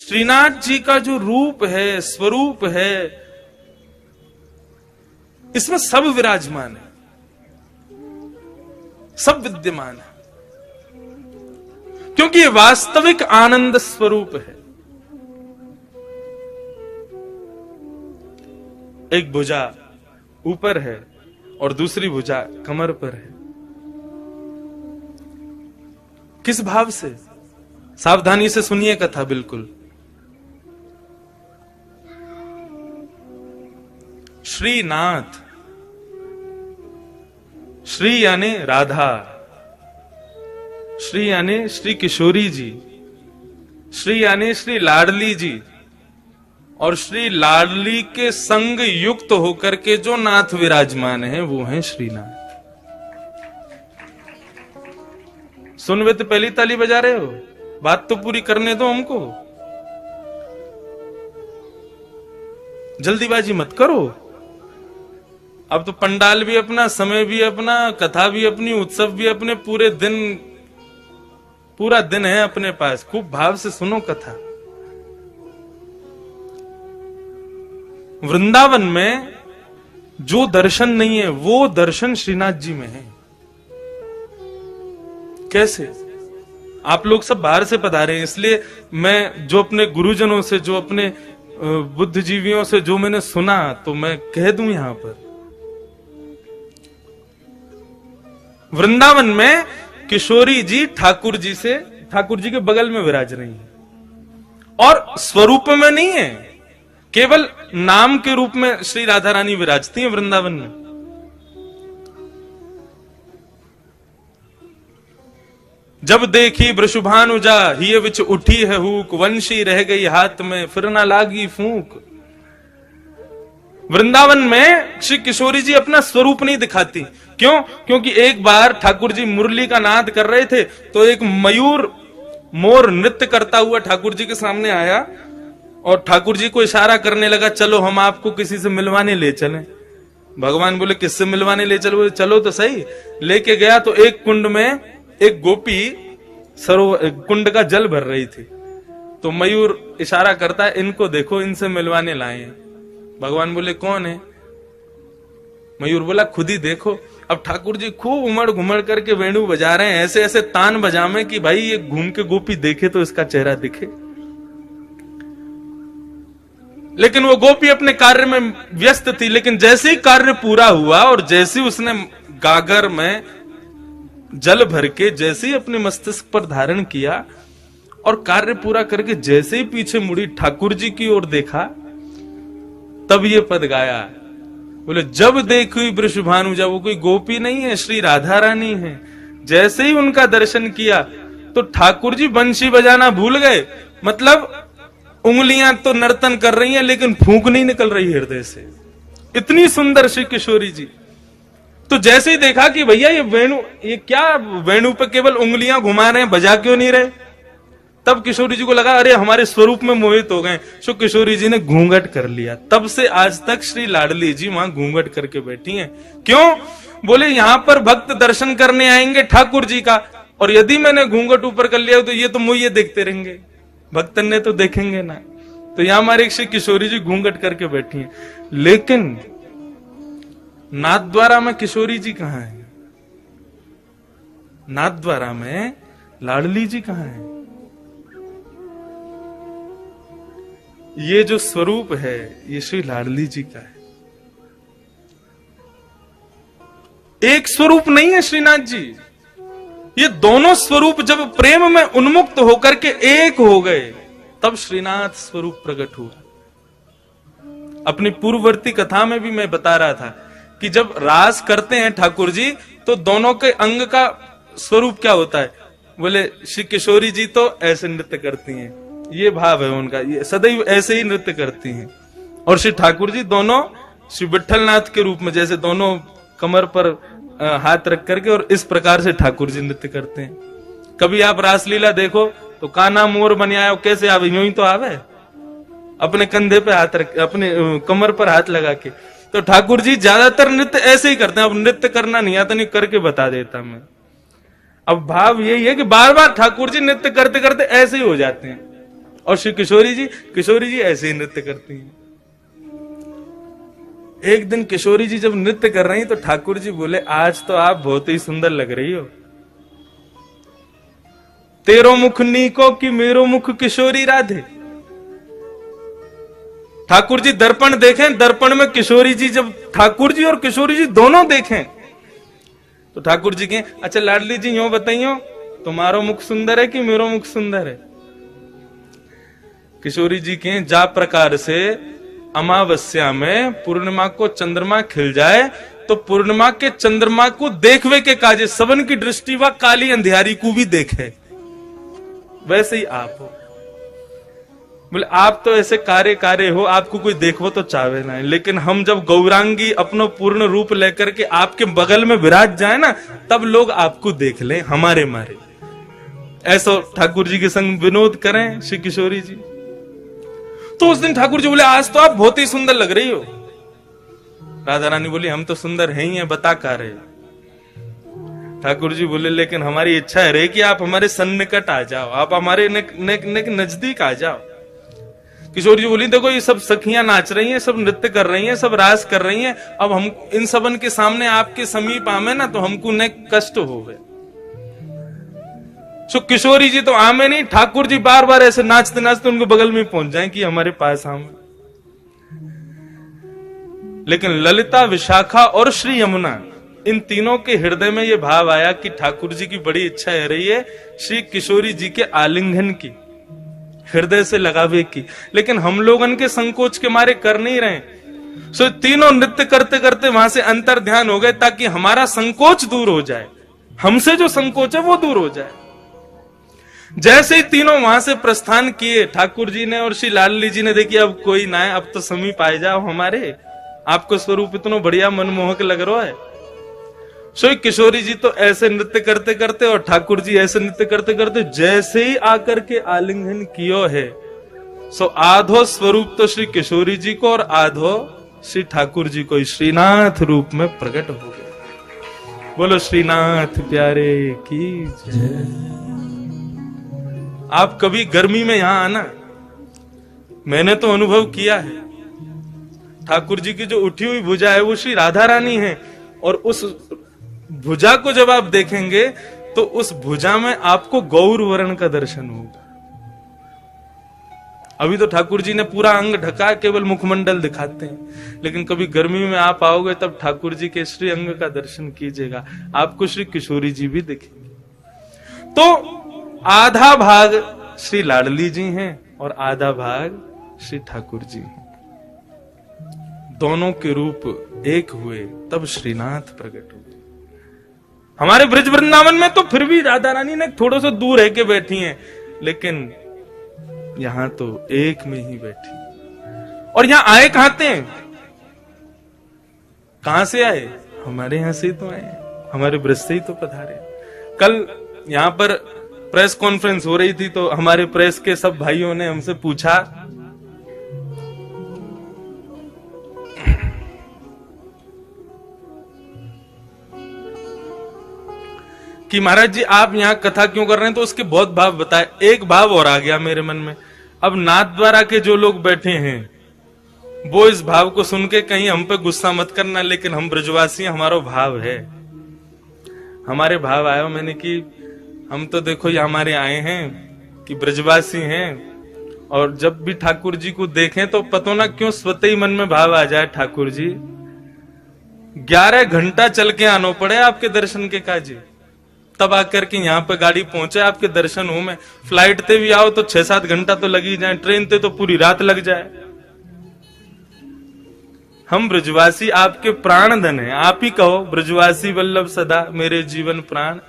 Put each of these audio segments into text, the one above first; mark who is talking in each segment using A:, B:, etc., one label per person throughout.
A: श्रीनाथ जी का जो रूप है, स्वरूप है, इसमें सब विराजमान है, सब विद्यमान है, क्योंकि ये वास्तविक आनंद स्वरूप है। एक भुजा ऊपर है और दूसरी भुजा कमर पर है। किस भाव से? सावधानी से सुनिए कथा बिल्कुल। श्रीनाथ, श्री यानी राधा, श्री यानी श्री किशोरी जी, श्री यानी श्री लाडली जी, और श्री लाडली के संग युक्त होकर के जो नाथ विराजमान है वो है श्रीनाथ। सुनवे तो पहली ताली बजा रहे हो, बात तो पूरी करने दो हमको, जल्दीबाजी मत करो। अब तो पंडाल भी अपना, समय भी अपना, कथा भी अपनी, उत्सव भी अपने, पूरा दिन है अपने पास। खूब भाव से सुनो कथा। वृंदावन में जो दर्शन नहीं है वो दर्शन श्रीनाथ जी में है। कैसे? आप लोग सब बाहर से पधारे हैं, इसलिए मैं जो अपने गुरुजनों से, जो अपने बुद्धिजीवियों से जो मैंने सुना तो मैं कह दूं यहां पर। वृंदावन में किशोरी जी ठाकुर जी के बगल में विराज रही है, और स्वरूप में नहीं है, केवल नाम के रूप में श्री राधा रानी विराजती हैं वृंदावन में। जब देखी वृषभानुजा हिय विच उठी है हुक, वंशी रह गई हाथ में फिर ना लागी फूंक। वृंदावन में श्री किशोरी जी अपना स्वरूप नहीं दिखाती। क्यों? क्योंकि एक बार ठाकुर जी मुरली का नाद कर रहे थे तो एक मयूर मोर नृत्य करता हुआ ठाकुर जी के सामने आया और ठाकुर जी को इशारा करने लगा, चलो हम आपको किसी से मिलवाने ले चलें। भगवान बोले किससे मिलवाने ले चलो? चलो तो सही। लेके गया तो एक कुंड में एक गोपी कुंड का जल भर रही थी, तो मयूर इशारा करता है, इनको देखो, इनसे मिलवाने लाए हैं। भगवान बोले कौन है? मयूर बोला खुद ही देखो। अब ठाकुर जी खूब उमड़ घुमड़ करके वेणु बजा रहे हैं, ऐसे ऐसे तान बजामे कि भाई ये घूम के गोपी देखे तो इसका चेहरा दिखे। लेकिन वो गोपी अपने कार्य में व्यस्त थी। लेकिन जैसे ही कार्य पूरा हुआ और जैसे ही उसने गागर में जल भर के जैसे ही अपने मस्तिष्क पर धारण किया और कार्य पूरा करके जैसे ही पीछे मुड़ी ठाकुर जी की ओर देखा, तब ये पद गाया। बोले जब देखी वृषभानुजा, वो कोई गोपी नहीं है, श्री राधा रानी है। जैसे ही उनका दर्शन किया तो ठाकुर जी बंशी बजाना भूल गए। मतलब उंगलियां तो नर्तन कर रही हैं लेकिन फूंक नहीं निकल रही हृदय से। इतनी सुंदर श्री किशोरी जी। तो जैसे ही देखा कि भैया ये क्या वेणु पे केवल उंगलियां घुमा रहे हैं, बजा क्यों नहीं रहे, तब किशोरी जी को लगा अरे हमारे स्वरूप में मोहित हो गए। सो किशोरी जी ने घूंघट कर लिया। तब से आज तक श्री लाडली जी वहां घूंघट करके बैठी हैं। क्यों? बोले यहां पर भक्त दर्शन करने आएंगे ठाकुर जी का, और यदि मैंने घूंघट ऊपर कर लिया तो ये तो मुझे देखते रहेंगे, भक्तन ने तो देखेंगे ना। तो यहां हमारी श्री किशोरी जी घूंघट करके बैठी हैं। लेकिन नाथद्वारा में किशोरी जी कहां है? नाथद्वारा में लाडली जी कहां है? ये जो स्वरूप है ये श्री लाडली जी का है। एक स्वरूप नहीं है श्रीनाथ जी। ये दोनों स्वरूप जब प्रेम में उन्मुक्त होकर के एक हो गए तब श्रीनाथ स्वरूप प्रकट हुआ। अपनी पूर्ववर्ती कथा में भी मैं बता रहा था कि जब रास करते हैं ठाकुर जी तो दोनों के अंग का स्वरूप क्या होता है? बोले श्री किशोरी जी तो ऐसे नृत्य करती हैं, ये भाव है उनका, ये सदैव ऐसे ही नृत्य करती हैं। और श्री ठाकुर जी दोनों श्री विठलनाथ के रूप में जैसे दोनों कमर पर हाथ रख करके और इस प्रकार से ठाकुर जी नृत्य करते हैं। कभी आप रासलीला देखो तो काना मोर बने आयो, कैसे आवे? यूं ही तो आवे, अपने कंधे पे हाथ रख, अपने कमर पर हाथ लगा के। तो ठाकुर जी ज्यादातर नृत्य ऐसे ही करते हैं। अब नृत्य करना नहीं आता, नहीं करके बता देता मैं। अब भाव यही है कि बार बार ठाकुर जी नृत्य करते करते ऐसे ही हो जाते हैं। और श्री किशोरी जी ऐसे ही नृत्य करती हैं। एक दिन किशोरी जी जब नृत्य कर रही तो ठाकुर जी बोले, आज तो आप बहुत ही सुंदर लग रही हो। तेरो मुख नीको कि मेरो मुख किशोरी राधे। ठाकुर जी दर्पण देखें, दर्पण में किशोरी जी, जब ठाकुर जी और किशोरी जी दोनों देखें तो ठाकुर जी कहें, अच्छा लाडली जी यूं बताइयो, तुम्हारो मुख सुंदर है कि मेरो मुख सुंदर है? किशोरी जी कहें, जा प्रकार से अमावस्या में पूर्णिमा को चंद्रमा खिल जाए तो पूर्णिमा के चंद्रमा को देखवे के काजे सबन की दृष्टि व काली अंधियारी को भी देखे, वैसे ही आप हो। बोले आप तो ऐसे कार्य हो, आपको कोई देखो तो चाहे ना, लेकिन हम जब गौरांगी अपनो पूर्ण रूप लेकर के आपके बगल में विराज जाए ना, तब लोग आपको देख लें हमारे मारे। ऐसा ठाकुर जी के संग विनोद करें श्री किशोरी जी। तो उस दिन ठाकुर जी बोले, आज तो आप बहुत ही सुंदर लग रही हो। राधा रानी बोली, हम तो सुंदर हैं ही हैं, बता का रहे। ठाकुर जी बोले, लेकिन हमारी इच्छा है रे कि आप हमारे सन्निकट आ जाओ, आप हमारे नजदीक आ जाओ। किशोर जी बोली, देखो ये सब सखियां नाच रही हैं, सब नृत्य कर रही हैं, सब रास कर रही हैं, अब हम इन सबन के सामने आपके समीप आमे ना तो हमको न कष्ट होवे। सो किशोरी जी तो आमे नहीं, ठाकुर जी बार बार ऐसे नाचते नाचते उनके बगल में पहुंच जाएं कि हमारे पास आमे। लेकिन ललिता, विशाखा और श्री यमुना, इन तीनों के हृदय में यह भाव आया कि ठाकुर जी की बड़ी इच्छा है रही है श्री किशोरी जी के आलिंगन की, हृदय से लगावे की, लेकिन हम लोगन के संकोच के मारे कर नहीं रहे। सो तीनों नृत्य करते करते वहां से अंतर ध्यान हो गए ताकि हमारा संकोच दूर हो जाए, हमसे जो संकोच है वो दूर हो जाए। जैसे ही तीनों वहां से प्रस्थान किए, ठाकुर जी ने और श्री लाडली जी ने देखी अब कोई ना है, अब तो समीप आ जाओ हमारे, आपको स्वरूप इतना बढ़िया मनमोहक लग रहा है। सो किशोरी जी तो ऐसे नृत्य करते करते और ठाकुर जी ऐसे नृत्य करते करते जैसे ही आकर के आलिंगन कियो है, सो आधो स्वरूप तो श्री किशोरी जी को और आधो श्री ठाकुर जी को श्रीनाथ रूप में प्रकट हो गए। बोलो श्रीनाथ प्यारे की जय। आप कभी गर्मी में यहां आना, मैंने तो अनुभव किया है। ठाकुर जी की जो उठी हुई भुजा है वो श्री राधा रानी है, और उस भुजा को जब आप देखेंगे तो उस भुजा में आपको गौर वर्ण का दर्शन होगा। अभी तो ठाकुर जी ने पूरा अंग ढका, केवल मुखमंडल दिखाते हैं, लेकिन कभी गर्मी में आप आओगे तब ठाकुर जी के श्री अंग का दर्शन कीजिएगा, आपको श्री किशोरी जी भी दिखेंगे। तो आधा भाग श्री लाडली जी हैं और आधा भाग श्री ठाकुर जी हैं। दोनों के रूप एक हुए तब श्रीनाथ प्रकट हुए। हमारे ब्रज वृंदावन में तो फिर भी राधा रानी ने थोड़ा सा दूर रह के बैठी हैं, लेकिन यहां तो एक में ही बैठी। और यहां आए कहां थे? कहां से आए? हमारे यहां से ही तो आए, हमारे ब्रज से ही तो पधारे। कल यहां पर प्रेस कॉन्फ्रेंस हो रही थी तो हमारे प्रेस के सब भाइयों ने हमसे पूछा कि महाराज जी आप यहाँ कथा क्यों कर रहे हैं, तो उसके बहुत भाव बताए। एक भाव और आ गया मेरे मन में, अब नाथ द्वारा के जो लोग बैठे हैं वो इस भाव को सुन के कहीं हम पे गुस्सा मत करना, लेकिन हम ब्रजवासी हमारा भाव है, हमारे भाव आयो मैंने कि हम तो देखो ये हमारे आए हैं कि ब्रजवासी हैं, और जब भी ठाकुर जी को देखें तो पतो ना क्यों स्वतः ही मन में भाव आ जाए, ठाकुर जी 11 घंटा चल के आना पड़े आपके दर्शन के काजी, तब आकर के यहाँ पे गाड़ी पहुंचे आपके दर्शन हो में। फ्लाइट ते भी आओ तो 6-7 घंटा तो लग ही जाए, ट्रेन ते तो पूरी रात लग जाए। हम ब्रजवासी आपके प्राण धन है, आप ही कहो ब्रजवासी वल्लभ सदा मेरे जीवन प्राण।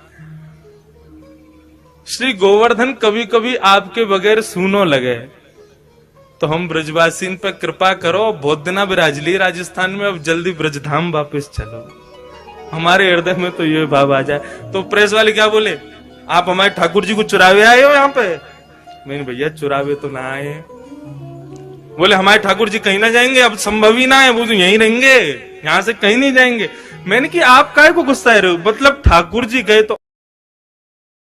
A: श्री गोवर्धन कभी कभी आपके बगैर सूनो लगे, तो हम ब्रजवासी पे कृपा करो, बहुत दिना विराज ली राजस्थान में, अब जल्दी ब्रजधाम वापस चलो। हमारे हृदय में तो ये भाव आ जाए। तो प्रेस वाले क्या बोले, आप हमारे ठाकुर जी को चुरावे आए हो यहाँ पे? मैंने भैया चुरावे तो ना आए। बोले हमारे ठाकुर जी कहीं ना जाएंगे, अब संभव ही ना है, वो तो यहीं रहेंगे, यहाँ से कहीं नहीं जाएंगे। मैंने कि आप काहे को गुस्सा रहे हो, मतलब ठाकुर जी गए तो